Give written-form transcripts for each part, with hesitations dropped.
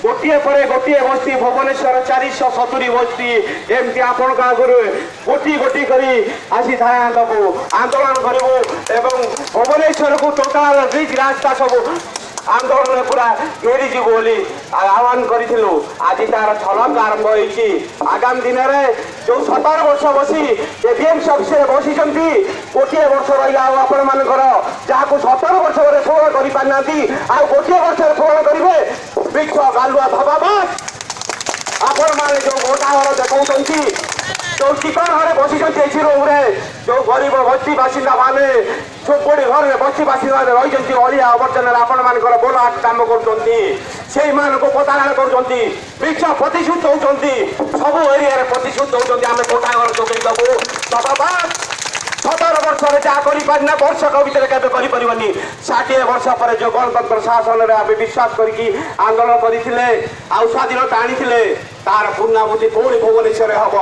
ଗୋଟିଏ ପରେ ଗୋଟିଏ ବସ୍ତି ଭୁବନେଶ୍ୱର 470 ବସ୍ତି ଏମିତି ଆପଣଙ୍କ ଆଗରୁ ଗୋଟି ଗୋଟି କରି ଆସିଥାଏ ଦେବୁ ଆନ୍ଦୋଳନ କରିବୁ ଏବଂ ଭୁବନେଶ୍ୱରକୁ ଟୋଟାଲ ବ୍ରିଜ ରାସ୍ତା ସବୁ ଆନ୍ଦୋଳନ ପୁରା ଘେରିଯିବୁ ବୋଲି ଆହ୍ୱାନ କରିଥିଲୁ। ଆଜି ତାର ଝଲକ ଆରମ୍ଭ ହୋଇଛି। ଆଗାମୀ ଦିନରେ ଯୋଉ 17 ବର୍ଷ ବସି ଏବିଏମ୍ସି ଅଫିସରେ ବସିଛନ୍ତି ଗୋଟିଏ ବର୍ଷ ରହିଲା ଆଉ ଆପଣମାନଙ୍କର ଯାହାକୁ 17 ବର୍ଷ ପରେ ପୂରଣ କରିପାରିନାହାନ୍ତି ଆଉ ଗୋଟିଏ ବର୍ଷରେ ପୂରଣ କରିବେ ବିକ୍ଷ ଗାଲୁଆ ଧବାବାଦ ଆପଣମାନେ ଯୋଉ ଗୋଟା ଘର ଦେଖାଉଛନ୍ତି ଯୋଉ ଚିକଣ ଘରେ ବସିଛନ୍ତି ଏସି ରୁମ୍ରେ ଯୋଉ ଗରିବ ବସ୍ତି ବାସିନ୍ଦା ମାନେ ଝୋପଡ଼ି ଘରରେ ବସ୍ତି ବାସିନ୍ଦା ରହିଛନ୍ତି ଅଳିଆ ଆବର୍ଜନାରେ ଆପଣମାନଙ୍କର ବୋଲ କାମ କରୁଛନ୍ତି ସେଇମାନଙ୍କୁ ପ୍ରତାରଣା କରୁଛନ୍ତି ମିଛ ପ୍ରତିଶୋଧ ଦଉଛନ୍ତି ସବୁ ଏରିଆରେ ପ୍ରତିଶୋଧ ଦଉଛନ୍ତି ଆମେ ଗୋଟା ଘର ଯୋଗାଇ ଦେବୁ ଧବାବାଦ 17 ବର୍ଷରେ ଯାହା କରିପାରିନା ବର୍ଷକ ଭିତରେ କେବେ କରିପାରିବନି 60 ବର୍ଷ ପରେ ଯୋଉ ଗଣତନ୍ତ୍ର ଶାସନରେ ଆମେ ବିଶ୍ୱାସ କରିକି ଆନ୍ଦୋଳନ କରିଥିଲେ ଆଉ ସ୍ୱାଧୀନତା ଆଣିଥିଲେ ତାର ପୂର୍ଣ୍ଣାବୃତ୍ତି ପୁଣି ଭୁବନେଶ୍ୱରରେ ହବ।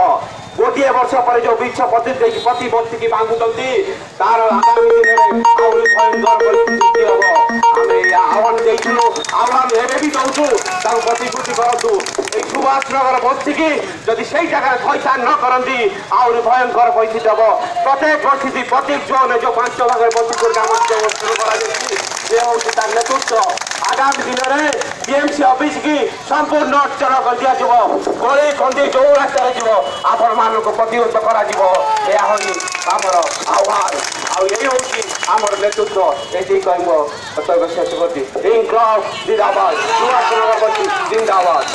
ଗୋଟିଏ ବର୍ଷ ପରେ ଯୋଉ ବିଛ ପ୍ରତି ବସ୍ତିକି ଭାଙ୍ଗୁଛନ୍ତି ତାର ଆଗାମୀ ଦିନରେ ଆହୁରି ଭୟଙ୍କର ପରିସ୍ଥିତି ହବ। ଆମେ ଆହ୍ୱାନ ଦେଇଥିଲୁ ଆହ୍ୱାନ ଏବେ ବି ଦଉଛୁ ତାକୁ ପ୍ରତିଶ୍ରୁତି କରନ୍ତୁ এই সুভাষনগর বস্তিকি যদি সেই জায়গায় থইথান ন করନ୍ତି আହୁରି ভয়ঙ্কর পরিস্থিতি হব। প্রত্যেক পরিস্থিতি প্রত্যেক জোনে যে 5 ভাগের বস্তি করে আমার শুরু করা যাচ্ছে সে হচ্ছে তার নেতৃত্ব। আগামী দিନରେ বিএমসি অফিস কি সম্পূর্ণ অর্চনা করে দিয়াଯିବ গଳି କନ୍ଦି ଯୋଉ ରାସ୍ତାରେ ଯିବ ଆପଣମାନଙ୍କୁ ପ୍ରତିରୋଧ କରାଯିବ ଏହା ହେଉଛି ଆମର ଆହ୍ୱାନ ଆଉ ଏଇ ହେଉଛି ଆମର ନେତୃତ୍ୱ ଏତିକି କହି ମୋ କର୍ତ୍ତବ୍ୟ ଶେଷ କରୁଛି। ଇନକ୍ଲାବ ଜିନ୍ଦାବାଦ ସୁଭାଷନଗର ବସ୍ତି ଜିନ୍ଦାବାଦ।